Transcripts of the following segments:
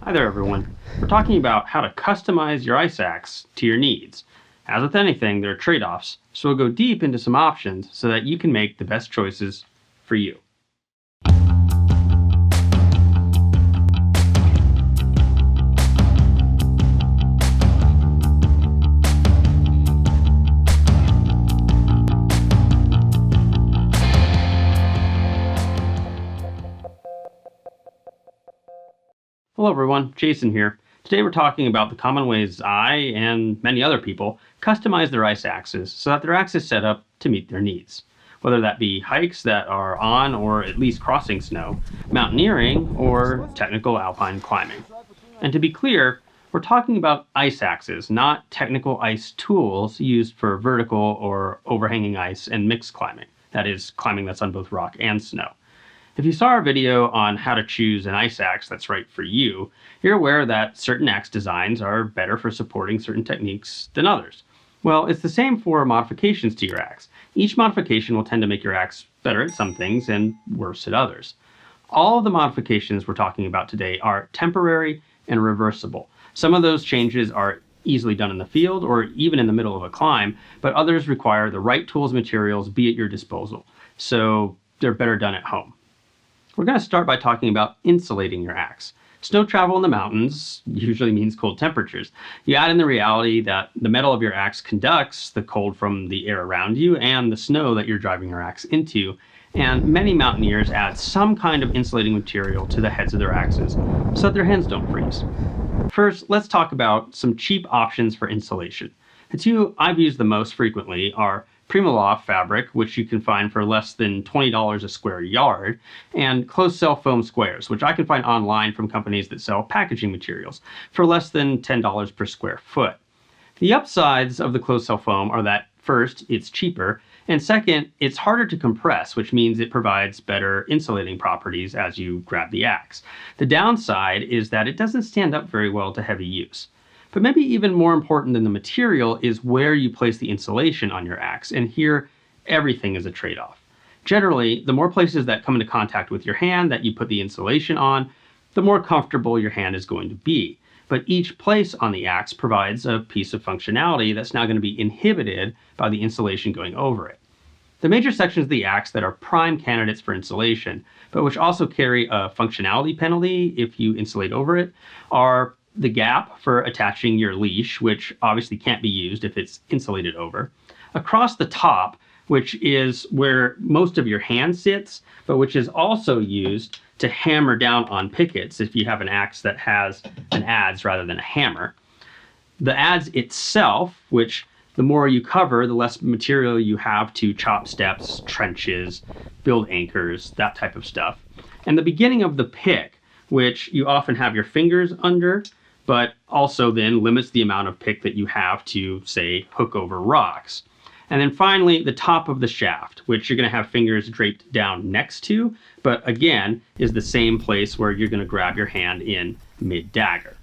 Hi there, everyone. We're talking about how to customize your ice axe to your needs. As with anything, there are trade-offs, so we'll go deep into some options so that you can make the best choices for you. Hello everyone, Jason here. Today we're talking about the common ways I, and many other people, customize their ice axes so that their axe is set up to meet their needs. Whether that be hikes that are on or at least crossing snow, mountaineering, or technical alpine climbing. And to be clear, we're talking about ice axes, not technical ice tools used for vertical or overhanging ice and mixed climbing. That is, climbing that's on both rock and snow. If you saw our video on how to choose an ice axe that's right for you, you're aware that certain axe designs are better for supporting certain techniques than others. Well, it's the same for modifications to your axe. Each modification will tend to make your axe better at some things and worse at others. All of the modifications we're talking about today are temporary and reversible. Some of those changes are easily done in the field or even in the middle of a climb, but others require the right tools and materials be at your disposal, so they're better done at home. We're going to start by talking about insulating your axe. Snow travel in the mountains usually means cold temperatures. You add in the reality that the metal of your axe conducts the cold from the air around you and the snow that you're driving your axe into, and many mountaineers add some kind of insulating material to the heads of their axes so that their hands don't freeze. First, let's talk about some cheap options for insulation. The two I've used the most frequently are Primaloft fabric, which you can find for less than $20 a square yard, and closed-cell foam squares, which I can find online from companies that sell packaging materials for less than $10 per square foot. The upsides of the closed-cell foam are that, first, it's cheaper, and second, it's harder to compress, which means it provides better insulating properties as you grab the axe. The downside is that it doesn't stand up very well to heavy use. But maybe even more important than the material is where you place the insulation on your axe, and here everything is a trade-off. Generally, the more places that come into contact with your hand that you put the insulation on, the more comfortable your hand is going to be. But each place on the axe provides a piece of functionality that's now going to be inhibited by the insulation going over it. The major sections of the axe that are prime candidates for insulation, but which also carry a functionality penalty if you insulate over it, are the gap for attaching your leash, which obviously can't be used if it's insulated over. Across the top, which is where most of your hand sits, but which is also used to hammer down on pickets if you have an axe that has an adze rather than a hammer. The adze itself, which the more you cover, the less material you have to chop steps, trenches, build anchors, that type of stuff. And the beginning of the pick, which you often have your fingers under, but also then limits the amount of pick that you have to, say, hook over rocks. And then finally, the top of the shaft, which you're going to have fingers draped down next to, but again, is the same place where you're going to grab your hand in mid-dagger.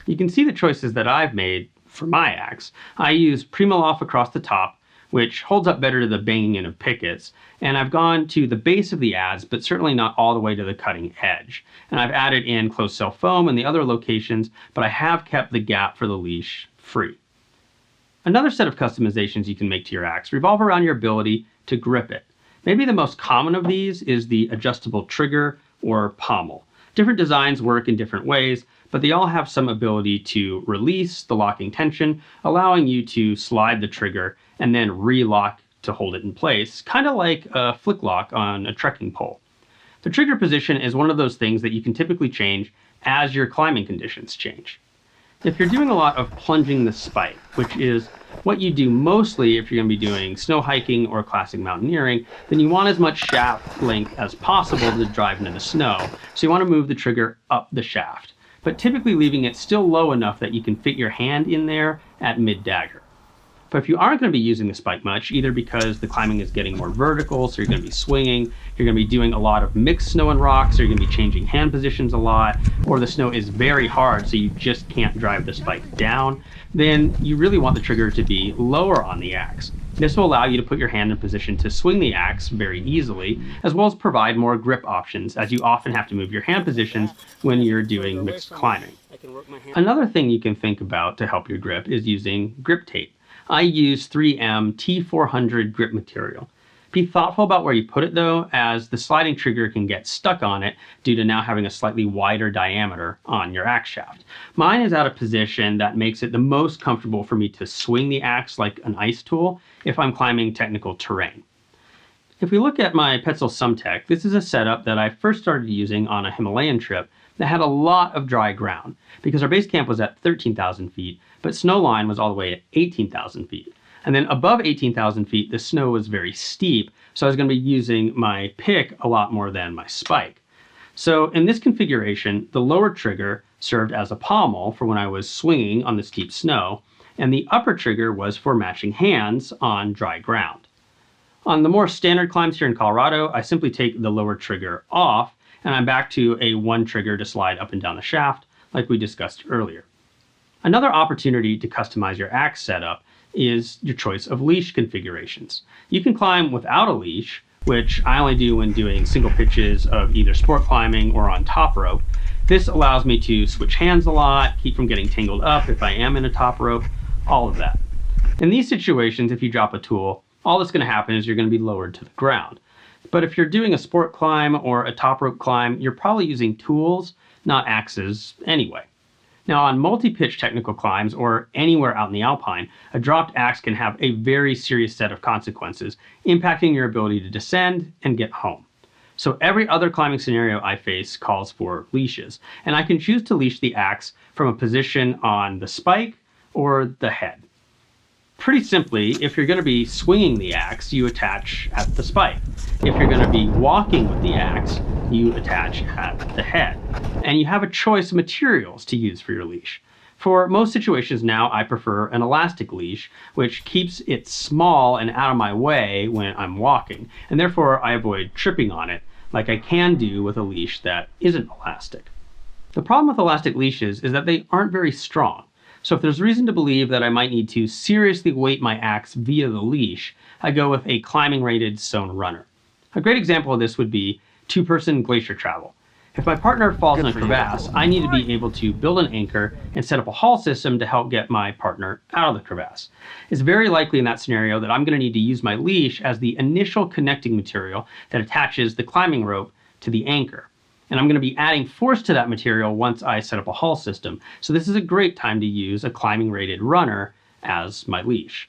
You can see the choices that I've made for my axe. I use Primaloft across the top, which holds up better to the banging in of pickets, and I've gone to the base of the adze, but certainly not all the way to the cutting edge. And I've added in closed-cell foam in the other locations, but I have kept the gap for the leash free. Another set of customizations you can make to your axe revolve around your ability to grip it. Maybe the most common of these is the adjustable trigger or pommel. Different designs work in different ways, but they all have some ability to release the locking tension, allowing you to slide the trigger and then re-lock to hold it in place, kind of like a flick lock on a trekking pole. The trigger position is one of those things that you can typically change as your climbing conditions change. If you're doing a lot of plunging the spike, which is what you do mostly if you're going to be doing snow hiking or classic mountaineering, then you want as much shaft length as possible to drive into the snow. So you want to move the trigger up the shaft, but typically leaving it still low enough that you can fit your hand in there at mid-dagger. But if you aren't going to be using the spike much, either because the climbing is getting more vertical, so you're going to be swinging, you're going to be doing a lot of mixed snow and rocks, so you're going to be changing hand positions a lot, or the snow is very hard so you just can't drive the spike down, then you really want the trigger to be lower on the axe. This will allow you to put your hand in position to swing the axe very easily, as well as provide more grip options, as you often have to move your hand positions when you're doing mixed climbing. Another thing you can think about to help your grip is using grip tape. I use 3M T400 grip material. Be thoughtful about where you put it though, as the sliding trigger can get stuck on it due to now having a slightly wider diameter on your axe shaft. Mine is at a position that makes it the most comfortable for me to swing the axe like an ice tool if I'm climbing technical terrain. If we look at my Petzl Sumtech, this is a setup that I first started using on a Himalayan trip that had a lot of dry ground because our base camp was at 13,000 feet, but snow line was all the way at 18,000 feet. And then above 18,000 feet, the snow was very steep, so I was going to be using my pick a lot more than my spike. So in this configuration, the lower trigger served as a pommel for when I was swinging on the steep snow, and the upper trigger was for matching hands on dry ground. On the more standard climbs here in Colorado, I simply take the lower trigger off, and I'm back to a one trigger to slide up and down the shaft, like we discussed earlier. Another opportunity to customize your axe setup is your choice of leash configurations. You can climb without a leash, which I only do when doing single pitches of either sport climbing or on top rope. This allows me to switch hands a lot, keep from getting tangled up if I am in a top rope, all of that. In these situations, if you drop a tool, all that's going to happen is you're going to be lowered to the ground. But if you're doing a sport climb or a top rope climb, you're probably using tools, not axes anyway. Now on multi-pitch technical climbs or anywhere out in the Alpine, a dropped axe can have a very serious set of consequences, impacting your ability to descend and get home. So every other climbing scenario I face calls for leashes, and I can choose to leash the axe from a position on the spike or the head. Pretty simply, if you're going to be swinging the axe, you attach at the spike. If you're going to be walking with the axe, you attach at the head. And you have a choice of materials to use for your leash. For most situations now, I prefer an elastic leash, which keeps it small and out of my way when I'm walking, and therefore I avoid tripping on it, like I can do with a leash that isn't elastic. The problem with elastic leashes is that they aren't very strong. So if there's reason to believe that I might need to seriously weight my axe via the leash, I go with a climbing rated sewn runner. A great example of this would be two-person glacier travel. If my partner falls in a crevasse, I need to be able to build an anchor and set up a haul system to help get my partner out of the crevasse. It's very likely in that scenario that I'm going to need to use my leash as the initial connecting material that attaches the climbing rope to the anchor. And I'm going to be adding force to that material once I set up a haul system. So this is a great time to use a climbing rated runner as my leash.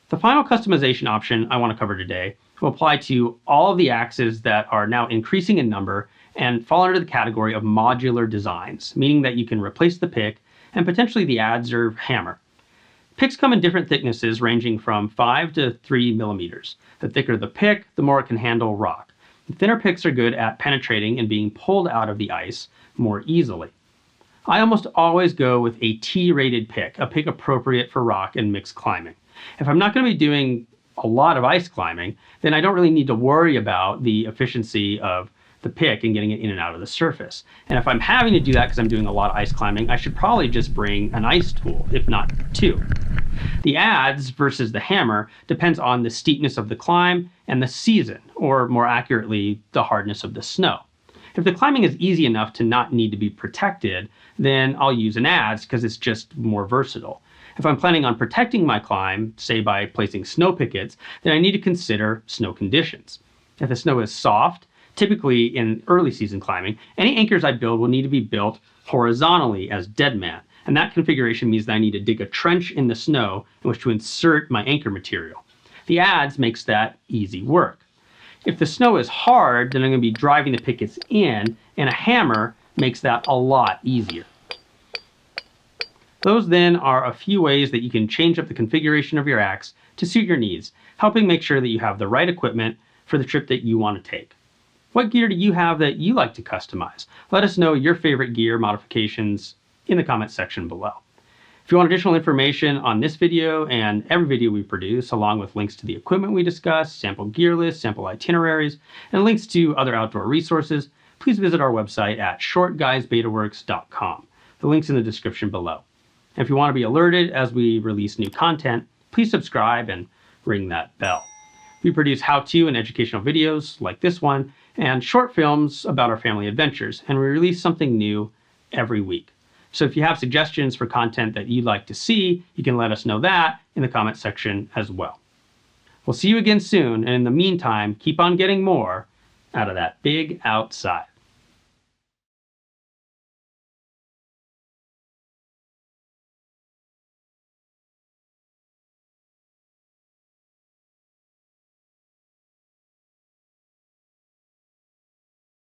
The final customization option I want to cover today will apply to all of the axes that are now increasing in number and fall under the category of modular designs, meaning that you can replace the pick and potentially the adze or hammer. Picks come in different thicknesses ranging from 5 to 3 millimeters. The thicker the pick, the more it can handle rock. The thinner picks are good at penetrating and being pulled out of the ice more easily. I almost always go with a T-rated pick, a pick appropriate for rock and mixed climbing. If I'm not going to be doing a lot of ice climbing, then I don't really need to worry about the efficiency of the pick and getting it in and out of the surface. And if I'm having to do that because I'm doing a lot of ice climbing, I should probably just bring an ice tool, if not two. The adze versus the hammer depends on the steepness of the climb and the season, or more accurately, the hardness of the snow. If the climbing is easy enough to not need to be protected, then I'll use an adze because it's just more versatile. If I'm planning on protecting my climb, say by placing snow pickets, then I need to consider snow conditions. If the snow is soft, typically in early season climbing, any anchors I build will need to be built horizontally as dead man. And that configuration means that I need to dig a trench in the snow in which to insert my anchor material. The adze makes that easy work. If the snow is hard, then I'm going to be driving the pickets in, and a hammer makes that a lot easier. Those then are a few ways that you can change up the configuration of your axe to suit your needs, helping make sure that you have the right equipment for the trip that you want to take. What gear do you have that you like to customize? Let us know your favorite gear modifications in the comments section below. If you want additional information on this video and every video we produce, along with links to the equipment we discuss, sample gear lists, sample itineraries, and links to other outdoor resources, please visit our website at shortguysbetaworks.com. The link's in the description below. And if you want to be alerted as we release new content, please subscribe and ring that bell. We produce how-to and educational videos like this one and short films about our family adventures, and we release something new every week. So if you have suggestions for content that you'd like to see, you can let us know that in the comment section as well. We'll see you again soon, and in the meantime, keep on getting more out of that big outside.